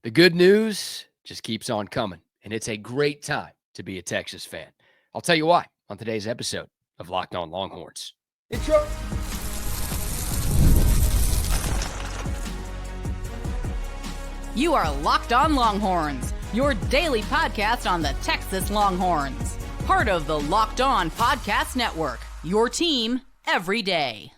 The good news just keeps on coming, and it's a great time to be a Texas fan. I'll tell you why on today's episode of Locked On Longhorns. You are Locked On Longhorns, your daily podcast on the Texas Longhorns. Part of the Locked On Podcast Network, your team every day.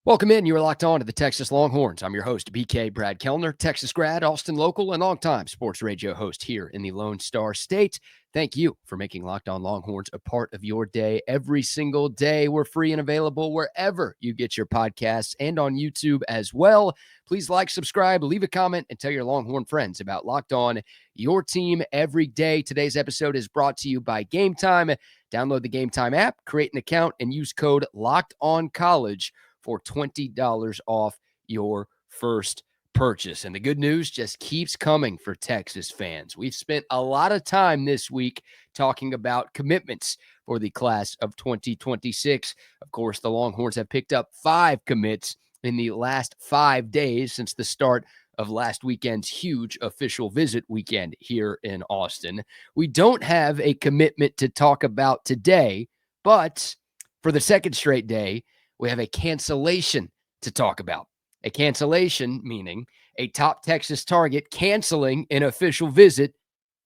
Welcome in. You are locked on to the Texas Longhorns. I'm your host, BK Brad Kellner, Texas grad, Austin local, and longtime sports radio host here in the Lone Star State. Thank you for making Locked On Longhorns a part of your day every single day. We're free and available wherever you get your podcasts and on YouTube as well. Please like, subscribe, leave a comment, and tell your Longhorn friends about Locked On, your team every day. Today's episode is brought to you by Game Time. Download the Game Time app, create an account, and use code LOCKEDONCollege for $20 off your first purchase. And the good news just keeps coming for Texas fans. We've spent a lot of time this week talking about commitments for the class of 2026. Of course, the Longhorns have picked up 5 commits in the last 5 days since the start of last weekend's huge official visit weekend here in Austin. We don't have a commitment to talk about today, but for the second straight day, we have a cancellation to talk about. A cancellation meaning a top Texas target canceling an official visit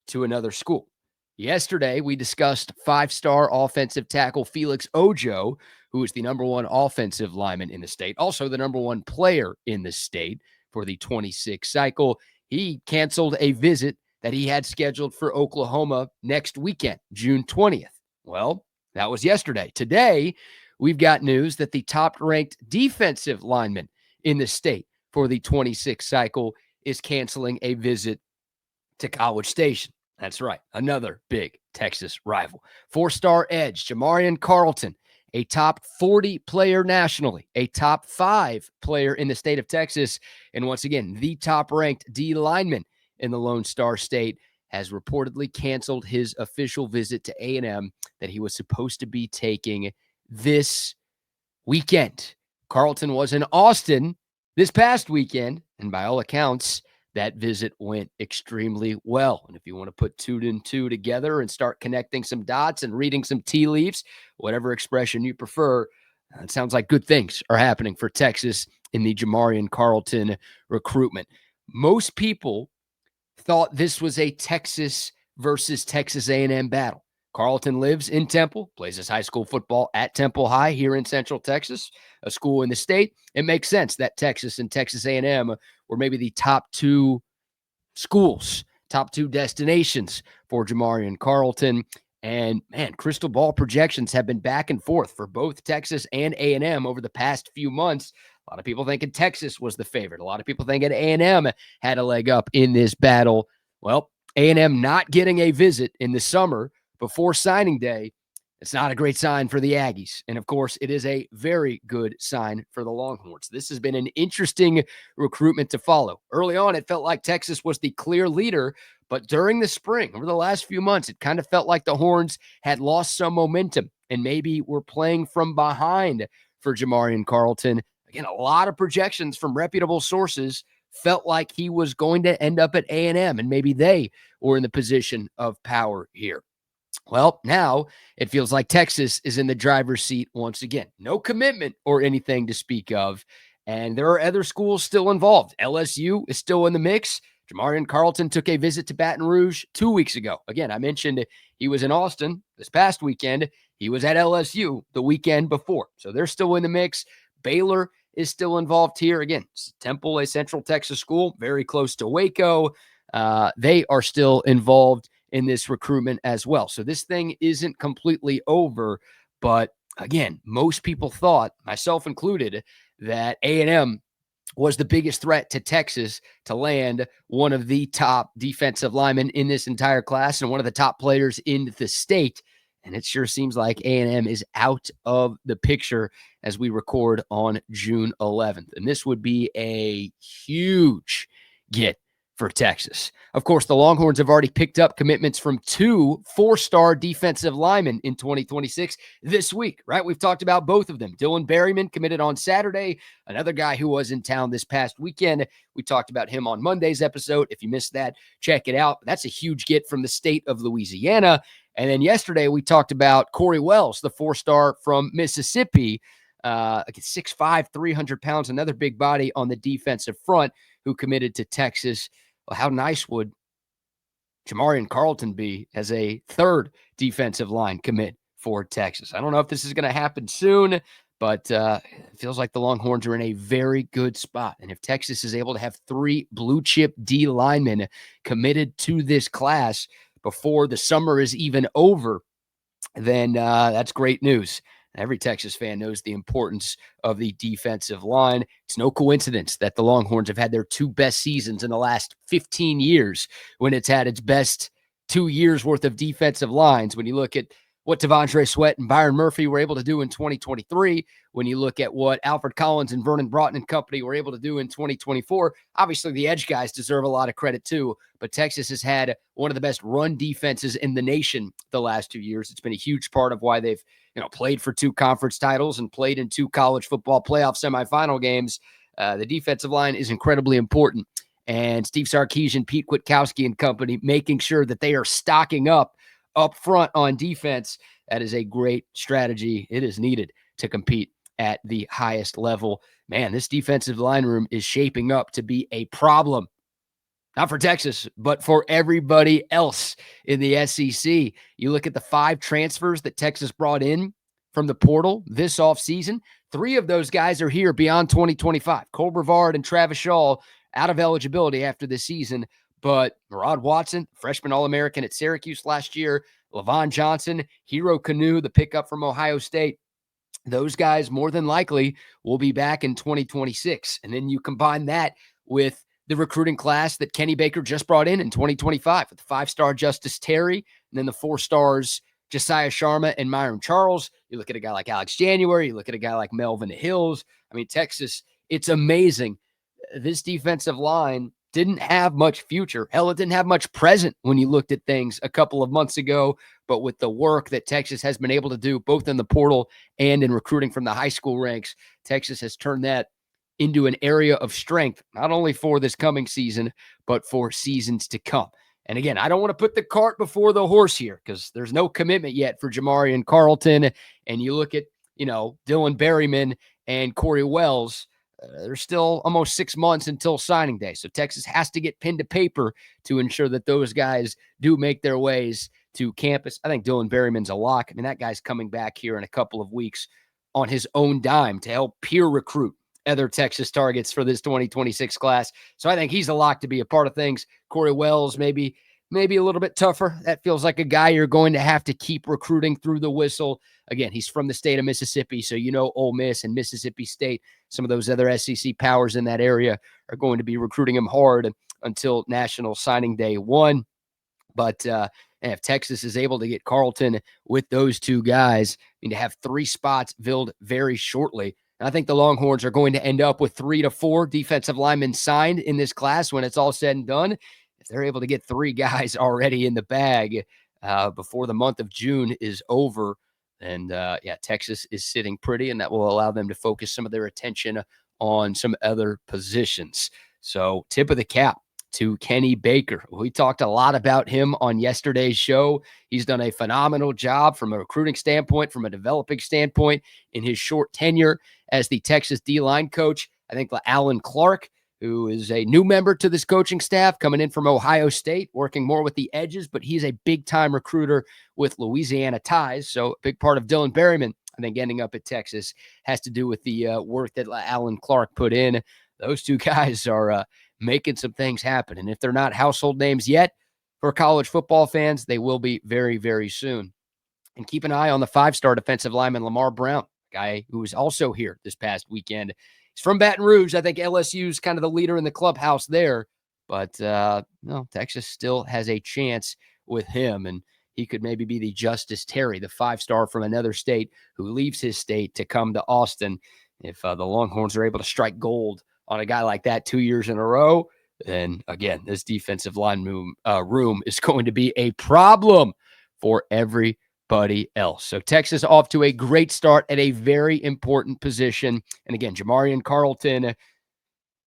to another school. Yesterday, we discussed 5-star offensive tackle Felix Ojo, who is the number 1 offensive lineman in the state, also the number 1 player in the state for the 26 cycle. He canceled a visit that he had scheduled for Oklahoma next weekend, June 20th. Well, that was yesterday. Today, we've got news that the top-ranked defensive lineman in the state for the 26 cycle is canceling a visit to College Station. That's right, another big Texas rival. 4-star edge Jamarion Carlton, a top 40 player nationally, a top 5 player in the state of Texas, and once again, the top-ranked D lineman in the Lone Star State, has reportedly canceled his official visit to A&M that he was supposed to be taking this weekend. Carlton was in Austin this past weekend, and by all accounts, that visit went extremely well. And if you want to put 2 and 2 together and start connecting some dots and reading some tea leaves, whatever expression you prefer, it sounds like good things are happening for Texas in the Jamarion Carlton recruitment. Most people thought this was a Texas versus Texas A&M battle. Carlton lives in Temple, plays his high school football at Temple High here in Central Texas, a school in the state. It makes sense that Texas and Texas A&M were maybe the top 2 schools, top 2 destinations for Jamarion Carlton. And, man, crystal ball projections have been back and forth for both Texas and A&M over the past few months. A lot of people thinking Texas was the favorite. A lot of people thinking A&M had a leg up in this battle. Well, A&M not getting a visit in the summer before signing day, it's not a great sign for the Aggies. And of course, it is a very good sign for the Longhorns. This has been an interesting recruitment to follow. Early on, it felt like Texas was the clear leader, but during the spring, over the last few months, it kind of felt like the Horns had lost some momentum and maybe were playing from behind for Jamarion Carlton. Again, a lot of projections from reputable sources felt like he was going to end up at A&M, and maybe they were in the position of power here. Well, now it feels like Texas is in the driver's seat once again. No commitment or anything to speak of, and there are other schools still involved. LSU is still in the mix. Jamarion Carlton took a visit to Baton Rouge 2 weeks ago. Again, I mentioned he was in Austin this past weekend. He was at LSU the weekend before, so they're still in the mix. Baylor is still involved here. Again, Temple, a Central Texas school, very close to Waco. They are still involved in this recruitment as well. So this thing isn't completely over, but again, most people thought, myself included, that A&M was the biggest threat to Texas to land one of the top defensive linemen in this entire class and one of the top players in the state. And it sure seems like A&M is out of the picture as we record on June 11th. And this would be a huge get for Texas. Of course, the Longhorns have already picked up commitments from 2 four-star defensive linemen in 2026 this week, right? We've talked about both of them. Dylan Berryman committed on Saturday, another guy who was in town this past weekend. We talked about him on Monday's episode. If you missed that, check it out. That's a huge get from the state of Louisiana. And then yesterday we talked about Corey Wells, the four-star from Mississippi, like 6'5", 300 pounds, another big body on the defensive front who committed to Texas. Well, how nice would Jamarion Carlton be as a third defensive line commit for Texas? I don't know if this is going to happen soon, but it feels like the Longhorns are in a very good spot. And if Texas is able to have 3 blue-chip D linemen committed to this class before the summer is even over, then that's great news. Every Texas fan knows the importance of the defensive line. It's no coincidence that the Longhorns have had their 2 best seasons in the last 15 years when it's had its best 2 years worth of defensive lines. When you look at what Devondre Sweat and Byron Murphy were able to do in 2023, when you look at what Alfred Collins and Vernon Broughton and company were able to do in 2024, obviously the edge guys deserve a lot of credit too, but Texas has had one of the best run defenses in the nation the last 2 years. It's been a huge part of why they've played for 2 conference titles and played in 2 college football playoff semifinal games. The defensive line is incredibly important. And Steve Sarkisian, Pete Kwiatkowski and company making sure that they are stocking up front on defense. That is a great strategy. It is needed to compete at the highest level. Man, this defensive line room is shaping up to be a problem. Not for Texas, but for everybody else in the SEC. You look at the 5 transfers that Texas brought in from the portal this offseason. 3 of those guys are here beyond 2025. Cole Brevard and Travis Shaw out of eligibility after this season. But Murad Watson, freshman All-American at Syracuse last year, Levon Johnson, Hero Kanu, the pickup from Ohio State, those guys more than likely will be back in 2026. And then you combine that with the recruiting class that Kenny Baker just brought in 2025 with the 5-star Justice Terry, and then the 4 stars Josiah Sharma and Myron Charles. You look at a guy like Alex January, you look at a guy like Melvin Hills. I mean, Texas, it's amazing. This defensive line didn't have much future. Hell, it didn't have much present when you looked at things a couple of months ago. But with the work that Texas has been able to do, both in the portal and in recruiting from the high school ranks, Texas has turned that into an area of strength, not only for this coming season, but for seasons to come. And again, I don't want to put the cart before the horse here because there's no commitment yet for Jamarion Carlton. And you look at, Dylan Berryman and Corey Wells, there's still almost 6 months until signing day. So Texas has to get pen to paper to ensure that those guys do make their ways to campus. I think Dylan Berryman's a lock. I mean, that guy's coming back here in a couple of weeks on his own dime to help peer recruit other Texas targets for this 2026 class. So I think he's a lock to be a part of things. Corey Wells, maybe a little bit tougher. That feels like a guy you're going to have to keep recruiting through the whistle. Again, he's from the state of Mississippi, so Ole Miss and Mississippi State, some of those other SEC powers in that area are going to be recruiting him hard until National Signing Day 1. But if Texas is able to get Carlton with those 2 guys, to have 3 spots filled very shortly, and I think the Longhorns are going to end up with 3 to 4 defensive linemen signed in this class when it's all said and done. If they're able to get 3 guys already in the bag before the month of June is over, and Texas is sitting pretty, and that will allow them to focus some of their attention on some other positions. So tip of the cap to Kenny Baker. We talked a lot about him on yesterday's show. He's done a phenomenal job from a recruiting standpoint, from a developing standpoint in his short tenure as the Texas D-line coach. I think Alan Clark, who is a new member to this coaching staff, coming in from Ohio State, working more with the edges, but he's a big-time recruiter with Louisiana ties. So a big part of Dylan Berryman, I think, ending up at Texas has to do with the work that Alan Clark put in. Those 2 guys are making some things happen. And if they're not household names yet for college football fans, they will be very, very soon. And keep an eye on the 5-star defensive lineman Lamar Brown, guy who was also here this past weekend. He's from Baton Rouge. I think LSU's kind of the leader in the clubhouse there. But Texas still has a chance with him. And he could maybe be the Justice Terry, the 5-star from another state who leaves his state to come to Austin. If the Longhorns are able to strike gold on a guy like that 2 years in a row, then again, this defensive line room is going to be a problem for everybody else. So Texas off to a great start at a very important position. And again, Jamarion Carlton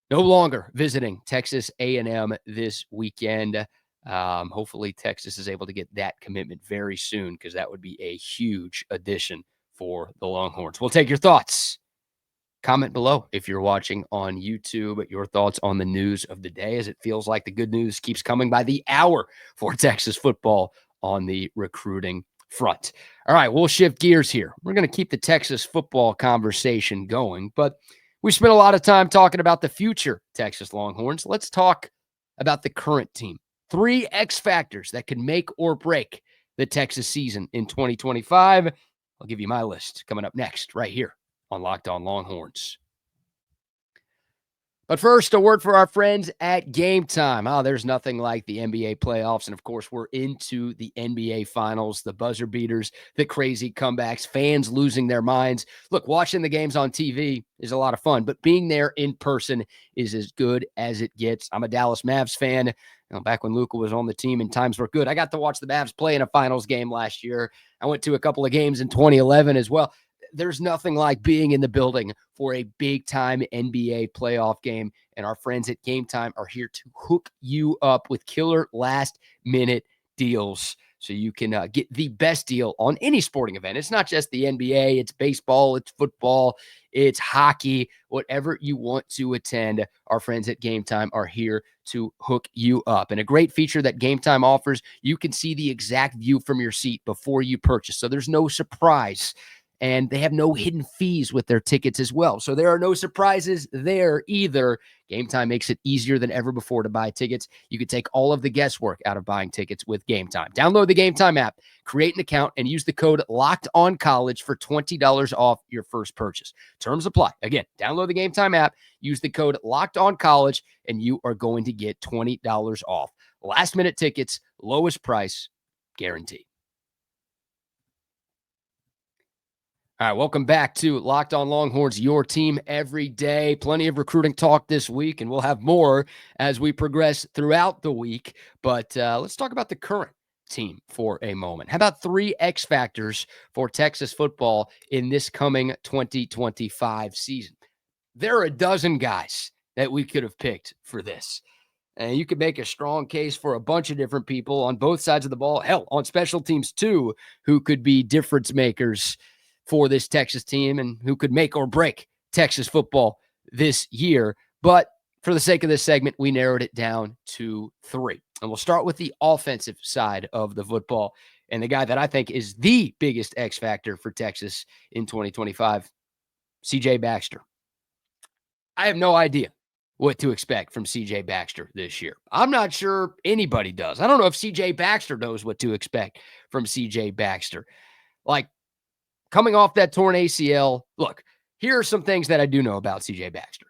no longer visiting Texas A&M this weekend. Hopefully Texas is able to get that commitment very soon, because that would be a huge addition for the Longhorns. We'll take your thoughts. Comment below if you're watching on YouTube, your thoughts on the news of the day, as it feels like the good news keeps coming by the hour for Texas football on the recruiting front. All right, we'll shift gears here. We're going to keep the Texas football conversation going, but we spent a lot of time talking about the future Texas Longhorns. Let's talk about the current team. 3 X factors that could make or break the Texas season in 2025. I'll give you my list coming up next right here on Locked On Longhorns. But first, a word for our friends at Game Time. There's nothing like the NBA playoffs. And of course, we're into the NBA finals, the buzzer beaters, the crazy comebacks, fans losing their minds. Look, watching the games on TV is a lot of fun, but being there in person is as good as it gets. I'm a Dallas Mavs fan. Back when Luka was on the team and times were good, I got to watch the Mavs play in a finals game last year. I went to a couple of games in 2011 as well. There's nothing like being in the building for a big-time NBA playoff game, and our friends at Game Time are here to hook you up with killer last-minute deals so you can get the best deal on any sporting event. It's not just the NBA. It's baseball. It's football. It's hockey. Whatever you want to attend, our friends at Game Time are here to hook you up. And a great feature that Game Time offers, you can see the exact view from your seat before you purchase, so there's no surprise. And they have no hidden fees with their tickets as well. So there are no surprises there either. Game Time makes it easier than ever before to buy tickets. You can take all of the guesswork out of buying tickets with Game Time. Download the Game Time app, create an account, and use the code LOCKEDONCollege for $20 off your first purchase. Terms apply. Again, download the Game Time app, use the code LOCKEDONCollege, and you are going to get $20 off. Last-minute tickets, lowest price, guaranteed. All right, welcome back to Locked On Longhorns, your team every day. Plenty of recruiting talk this week, and we'll have more as we progress throughout the week. But let's talk about the current team for a moment. How about 3 X factors for Texas football in this coming 2025 season? There are a dozen guys that we could have picked for this. And you could make a strong case for a bunch of different people on both sides of the ball. Hell, on special teams too, who could be difference makers for this Texas team and who could make or break Texas football this year. But for the sake of this segment, we narrowed it down to 3. And we'll start with the offensive side of the football. And the guy that I think is the biggest X factor for Texas in 2025, CJ Baxter. I have no idea what to expect from CJ Baxter this year. I'm not sure anybody does. I don't know if CJ Baxter knows what to expect from CJ Baxter. Like, coming off that torn ACL, look, here are some things that I do know about CJ Baxter.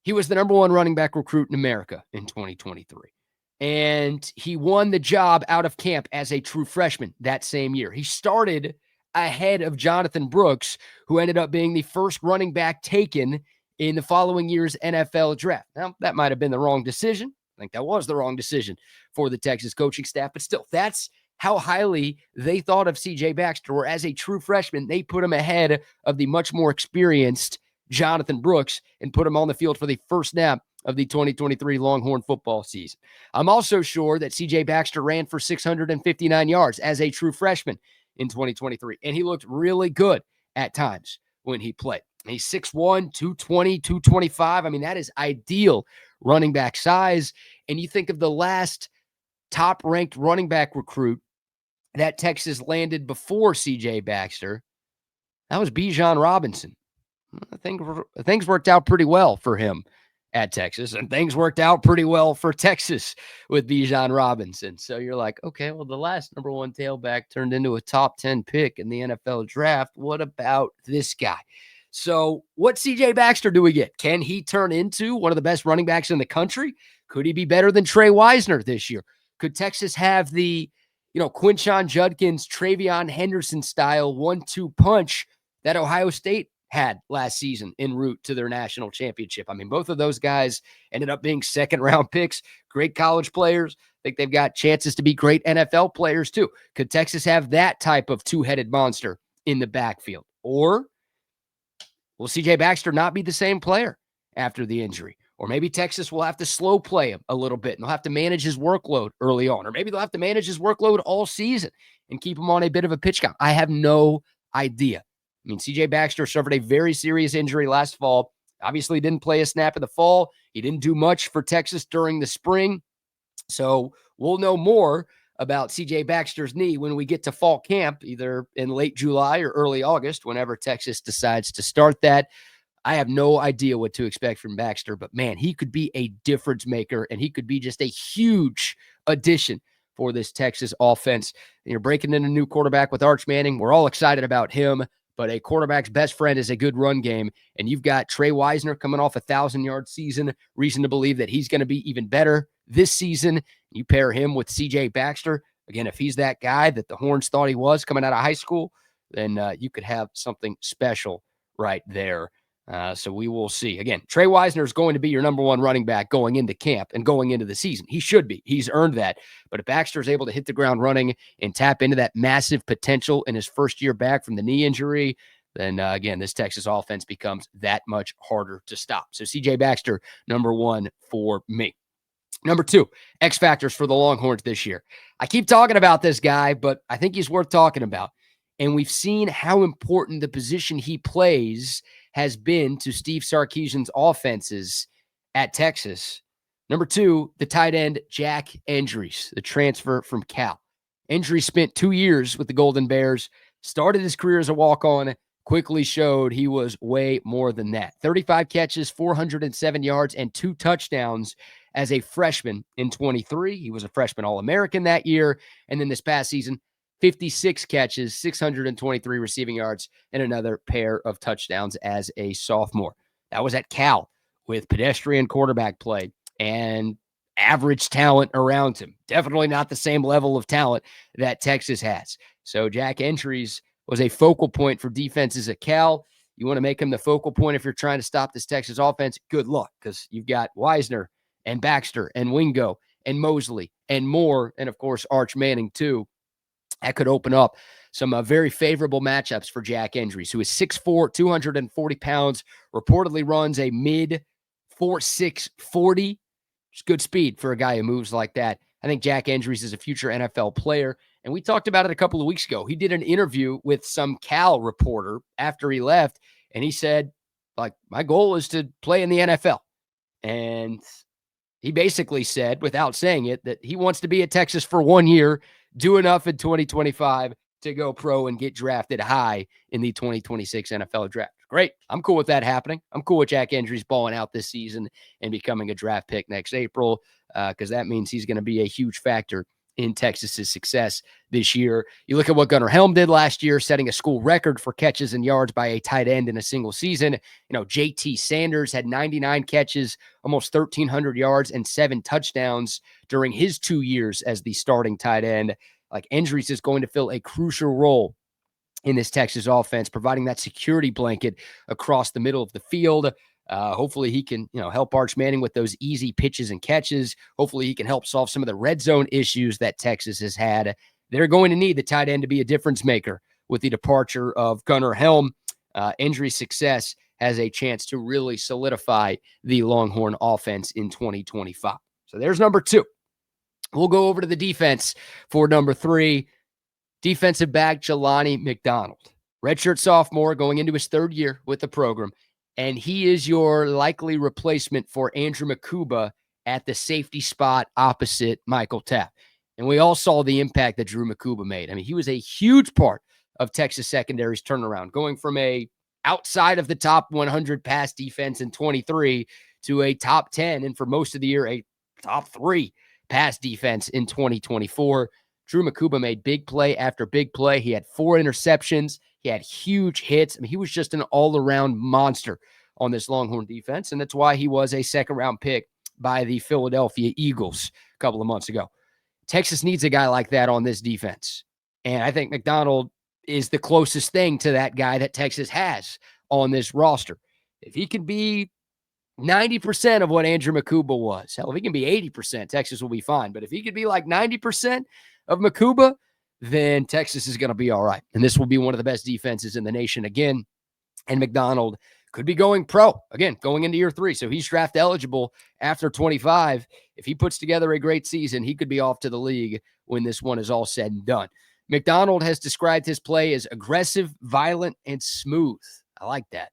He was the number 1 running back recruit in America in 2023. And he won the job out of camp as a true freshman that same year. He started ahead of Jonathan Brooks, who ended up being the first running back taken in the following year's NFL draft. Now, that might have been the wrong decision. I think that was the wrong decision for the Texas coaching staff. But still, that's how highly they thought of CJ Baxter, where as a true freshman, they put him ahead of the much more experienced Jonathan Brooks and put him on the field for the first snap of the 2023 Longhorn football season. I'm also sure that CJ Baxter ran for 659 yards as a true freshman in 2023, and he looked really good at times when he played. He's 6'1", 220, 225. I mean, that is ideal running back size. And you think of the last top-ranked running back recruit that Texas landed before CJ Baxter, that was Bijan Robinson. I think things worked out pretty well for him at Texas, and things worked out pretty well for Texas with Bijan Robinson. So you're like, okay, well, the last number 1 tailback turned into a top 10 pick in the NFL draft. What about this guy? So what CJ Baxter do we get? Can he turn into one of the best running backs in the country? Could he be better than Trey Wisner this year? Could Texas have the, Quinshon Judkins, Travion Henderson style 1-2 punch that Ohio State had last season en route to their national championship. I mean, both of those guys ended up being second-round picks, great college players. I think they've got chances to be great NFL players too. Could Texas have that type of two-headed monster in the backfield? Or will C.J. Baxter not be the same player after the injury? Or maybe Texas will have to slow play him a little bit, and they'll have to manage his workload early on. Or maybe they'll have to manage his workload all season and keep him on a bit of a pitch count. I have no idea. I mean, C.J. Baxter suffered a very serious injury last fall. Obviously didn't play a snap in the fall. He didn't do much for Texas during the spring. So we'll know more about C.J. Baxter's knee when we get to fall camp, either in late July or early August, whenever Texas decides to start that. I have no idea what to expect from Baxter, but man, he could be a difference maker, and he could be just a huge addition for this Texas offense. And you're breaking in a new quarterback with Arch Manning. We're all excited about him, but a quarterback's best friend is a good run game, and you've got Trey Wisner coming off a 1,000-yard season. Reason to believe that he's going to be even better this season. You pair him with C.J. Baxter. Again, if he's that guy that the Horns thought he was coming out of high school, then you could have something special right there. So we will see. Again, Trey Wisner is going to be your number one running back going into camp and going into the season. He should be. He's earned that. But if Baxter is able to hit the ground running and tap into that massive potential in his first year back from the knee injury, then again, this Texas offense becomes that much harder to stop. So C.J. Baxter, number one for me. Number two, X factors for the Longhorns this year. I keep talking about this guy, but I think he's worth talking about. And we've seen how important the position he plays has been to Steve Sarkisian's offenses at Texas. Number two, the tight end, Jack Endries, the transfer from Cal. Endries spent 2 years with the Golden Bears, started his career as a walk-on, quickly showed he was way more than that. 35 catches, 407 yards, and 2 touchdowns as a freshman in 23. He was a freshman All-American that year. And then this past season, 56 catches, 623 receiving yards, and another pair of touchdowns as a sophomore. That was at Cal with pedestrian quarterback play and average talent around him. Definitely not the same level of talent that Texas has. So Jack Endries was a focal point for defenses at Cal. You want to make him the focal point if you're trying to stop this Texas offense, good luck, because you've got Wisner and Baxter and Wingo and Mosley and Moore, and of course Arch Manning too. That could open up some very favorable matchups for Jack Endries, who is 6'4", 240 pounds, reportedly runs a mid 4.6 40. It's good speed for a guy who moves like that. I think Jack Endries is a future NFL player, and we talked about it a couple of weeks ago. He did an interview with some Cal reporter after he left, and he said, like, my goal is to play in the NFL. And he basically said, without saying it, that he wants to be at Texas for 1 year, do enough in 2025 to go pro and get drafted high in the 2026 NFL draft. Great. I'm cool with that happening. I'm cool with Jack Endries balling out this season and becoming a draft pick next April, because that means he's going to be a huge factor in Texas's success this year. You look at what Gunnar Helm did last year, setting a school record for catches and yards by a tight end in a single season. You know, JT Sanders had 99 catches, almost 1,300 yards, and 7 touchdowns during his 2 years as the starting tight end. Like, Endries is going to fill a crucial role in this Texas offense, providing that security blanket across the middle of the field. Hopefully he can, help Arch Manning with those easy pitches and catches. Hopefully he can help solve some of the red zone issues that Texas has had. They're going to need the tight end to be a difference maker with the departure of Gunnar Helm. Endries' success has a chance to really solidify the Longhorn offense in 2025. So there's number two. We'll go over to the defense for number three. Defensive back Jelani McDonald, redshirt sophomore going into his third year with the program. And he is your likely replacement for Andrew Makuba at the safety spot opposite Michael Tapp. And we all saw the impact that Drew Makuba made. I mean, he was a huge part of Texas secondary's turnaround, going from a outside of the top 100 pass defense in 23 to a top 10, and for most of the year, a top 3 pass defense in 2024. Drew Makuba made big play after big play. He had 4 interceptions. He had huge hits. I mean, he was just an all-around monster on this Longhorn defense, and that's why he was a second-round pick by the Philadelphia Eagles a couple of months ago. Texas needs a guy like that on this defense, and I think McDonald is the closest thing to that guy that Texas has on this roster. If he can be 90% of what Andrew Makuba was, hell, if he can be 80%, Texas will be fine. But if he could be like 90% of Makuba, then Texas is going to be all right. And this will be one of the best defenses in the nation again. And McDonald could be going pro, again, going into year 3. So he's draft eligible after 25. If he puts together a great season, he could be off to the league when this one is all said and done. McDonald has described his play as aggressive, violent, and smooth. I like that.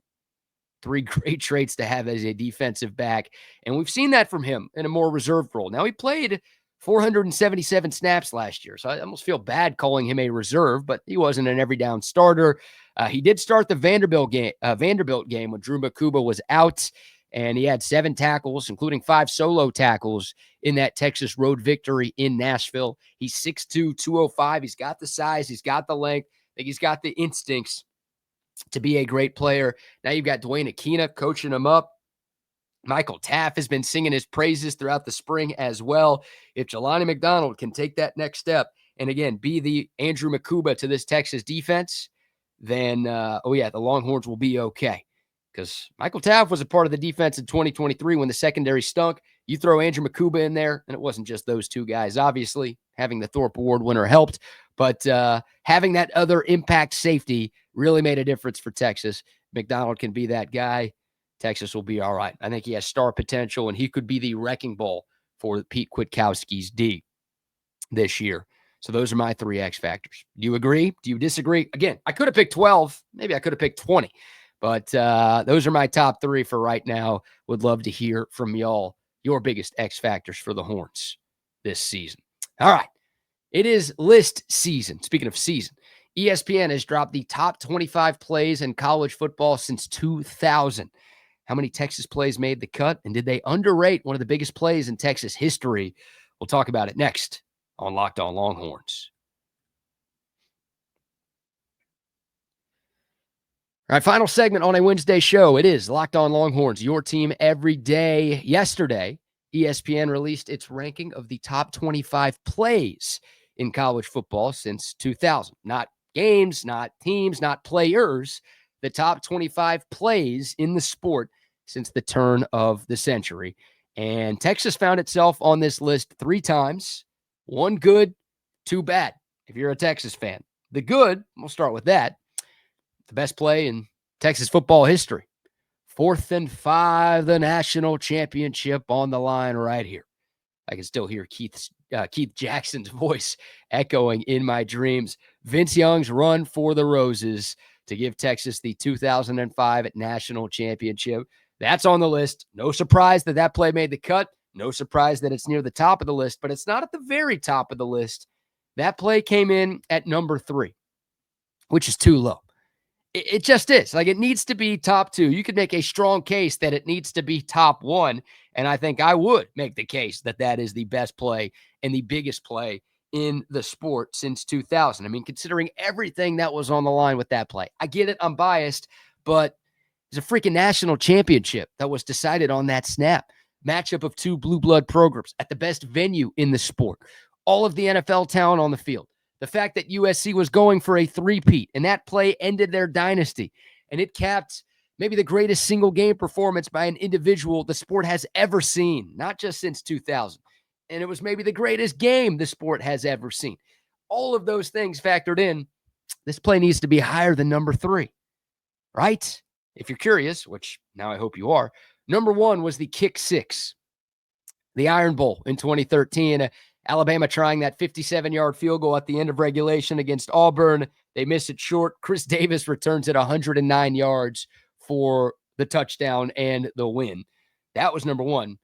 3 great traits to have as a defensive back. And we've seen that from him in a more reserved role. Now, he played 477 snaps last year, so I almost feel bad calling him a reserve, but he wasn't an every down starter. He did start the Vanderbilt game when Drew Makuba was out, and he had 7 tackles, including 5 solo tackles in that Texas road victory in Nashville. He's 6'2", 205. He's got the size. He's got the length. I think he's got the instincts to be a great player. Now you've got Dwayne Akina coaching him up. Michael Taft has been singing his praises throughout the spring as well. If Jelani McDonald can take that next step and, again, be the Andrew Makuba to this Texas defense, then, the Longhorns will be okay. Because Michael Taft was a part of the defense in 2023 when the secondary stunk. You throw Andrew Makuba in there, and it wasn't just those 2 guys. Obviously, having the Thorpe Award winner helped, but having that other impact safety really made a difference for Texas. McDonald can be that guy. Texas will be all right. I think he has star potential, and he could be the wrecking ball for Pete Kwiatkowski's D this year. So those are my 3 X factors. Do you agree? Do you disagree? Again, I could have picked 12. Maybe I could have picked 20. But those are my top 3 for right now. Would love to hear from y'all, your biggest X factors for the Horns this season. All right. It is list season. Speaking of season, ESPN has dropped the top 25 plays in college football since 2000. How many Texas plays made the cut? And did they underrate one of the biggest plays in Texas history? We'll talk about it next on Locked On Longhorns. All right, final segment on a Wednesday show. It is Locked On Longhorns, your team every day. Yesterday, ESPN released its ranking of the top 25 plays in college football since 2000. Not games, not teams, not players. The top 25 plays in the sport since the turn of the century. And Texas found itself on this list 3 times. 1 good, 2 bad, if you're a Texas fan. The good, we'll start with that. The best play in Texas football history. 4th and 5, the national championship on the line right here. I can still hear Keith Jackson's voice echoing in my dreams. Vince Young's run for the Roses to give Texas the 2005 national championship. That's on the list. No surprise that that play made the cut. No surprise that it's near the top of the list, but it's not at the very top of the list. That play came in at number 3, which is too low. It just is. Like, it needs to be top 2. You could make a strong case that it needs to be top 1, and I think I would make the case that that is the best play and the biggest play in the sport since 2000. I mean, considering everything that was on the line with that play. I get it. I'm biased, but it's a freaking national championship that was decided on that snap. Matchup of 2 blue blood programs at the best venue in the sport. All of the NFL talent on the field. The fact that USC was going for a 3-peat, and that play ended their dynasty, and it capped maybe the greatest single game performance by an individual the sport has ever seen, not just since 2000. And it was maybe the greatest game the sport has ever seen. All of those things factored in, this play needs to be higher than number 3, right? If you're curious, which now I hope you are, number 1 was the kick 6, the Iron Bowl in 2013. Alabama trying that 57-yard field goal at the end of regulation against Auburn. They miss it short. Chris Davis returns it 109 yards for the touchdown and the win. That was number 1.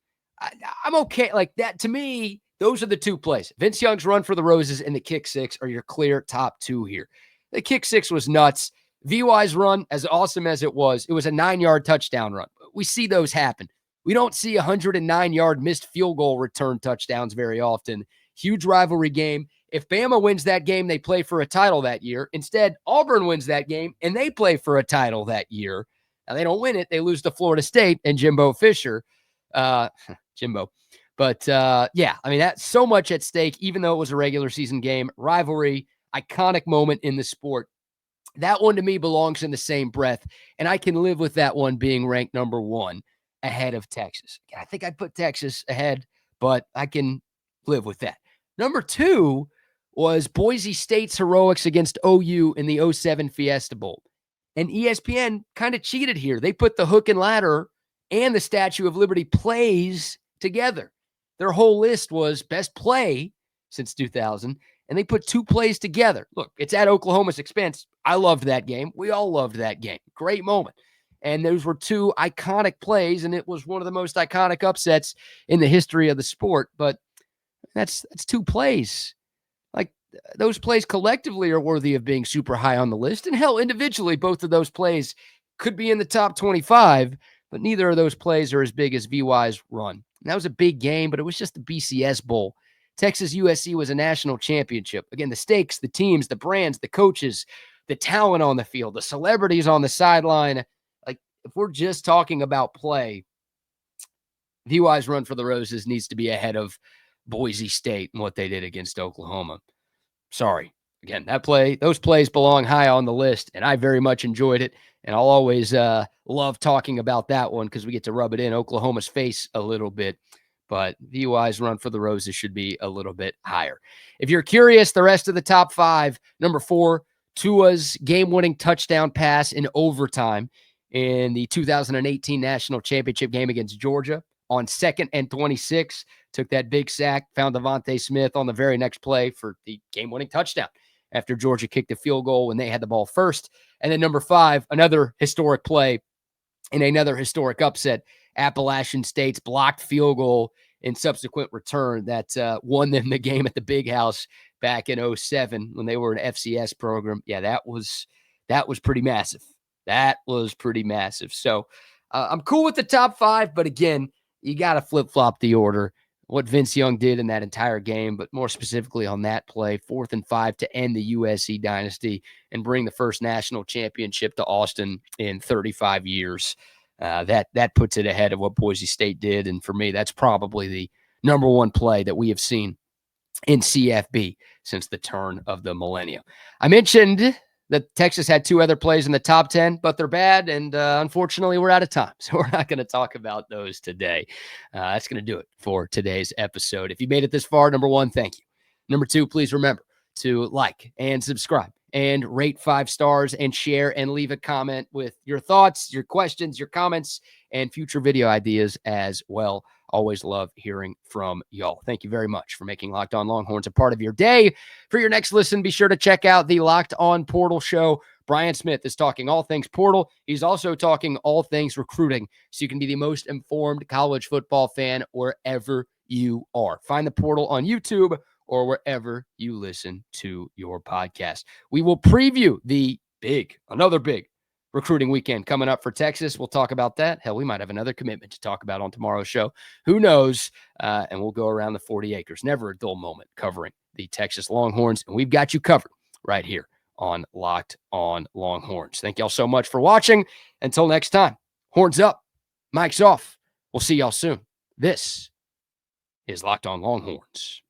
I'm okay. Like that, to me, those are the 2 plays. Vince Young's run for the Roses and the kick 6 are your clear top 2 here. The kick 6 was nuts. VY's run, as awesome as it was a 9-yard touchdown run. We see those happen. We don't see 109-yard missed field goal return touchdowns very often. Huge rivalry game. If Bama wins that game, they play for a title that year. Instead, Auburn wins that game, and they play for a title that year. Now, they don't win it. They lose to Florida State and Jimbo Fisher. Jimbo. But, I mean, that's so much at stake, even though it was a regular season game. Rivalry, iconic moment in the sport. that one to me belongs in the same breath, and I can live with that one being ranked number 1 ahead of Texas. I think I'd put Texas ahead, but I can live with that. Number 2 was Boise State's heroics against OU in the 07 Fiesta Bowl. And ESPN kind of cheated here. They put the hook and ladder and the Statue of Liberty plays together. Their whole list was best play since 2000, and they put 2 plays together. Look, it's at Oklahoma's expense. I loved that game. We all loved that game. Great moment. And those were 2 iconic plays, and it was one of the most iconic upsets in the history of the sport. But that's 2 plays. Like, those plays collectively are worthy of being super high on the list. And hell, individually, both of those plays could be in the top 25, but neither of those plays are as big as VY's run. And that was a big game, but it was just the BCS Bowl. Texas USC was a national championship. Again, the stakes, the teams, the brands, the coaches, the talent on the field, the celebrities on the sideline. Like, if we're just talking about play, VY's run for the Roses needs to be ahead of Boise State and what they did against Oklahoma. Sorry. Again, those plays belong high on the list, and I very much enjoyed it. And I'll always love talking about that one because we get to rub it in Oklahoma's face a little bit. But VY's run for the Roses should be a little bit higher. If you're curious, the rest of the top 5, number 4, Tua's game-winning touchdown pass in overtime in the 2018 National Championship game against Georgia on 2nd and 26. Took that big sack, found Devontae Smith on the very next play for the game-winning touchdown after Georgia kicked a field goal when they had the ball first. And then number 5, another historic play in another historic upset, Appalachian State's blocked field goal in subsequent return that won them the game at the Big House back in 07 when they were an FCS program. Yeah, that was pretty massive. That was pretty massive. So I'm cool with the top 5, but again, you got to flip-flop the order. What Vince Young did in that entire game, but more specifically on that play, 4th and 5 to end the USC dynasty and bring the first national championship to Austin in 35 years. That puts it ahead of what Boise State did. And for me, that's probably the number 1 play that we have seen in CFB since the turn of the millennium. I mentioned that Texas had 2 other plays in the top 10, but they're bad. And unfortunately, we're out of time. So we're not going to talk about those today. That's going to do it for today's episode. If you made it this far, number 1, thank you. Number 2, please remember to like and subscribe and rate 5 stars and share and leave a comment with your thoughts, your questions, your comments, and future video ideas as well. Always love hearing from y'all. Thank you very much for making Locked On Longhorns a part of your day. For your next listen, be sure to check out the Locked On Portal Show. Brian Smith is talking all things portal. He's also talking all things recruiting, so you can be the most informed college football fan wherever you are. Find the portal on YouTube or wherever you listen to your podcast. We will preview another big recruiting weekend coming up for Texas. We'll talk about that. Hell, we might have another commitment to talk about on tomorrow's show. Who knows? And we'll go around the 40 acres. Never a dull moment covering the Texas Longhorns. And we've got you covered right here on Locked On Longhorns. Thank y'all so much for watching. Until next time, horns up, mics off. We'll see y'all soon. This is Locked On Longhorns.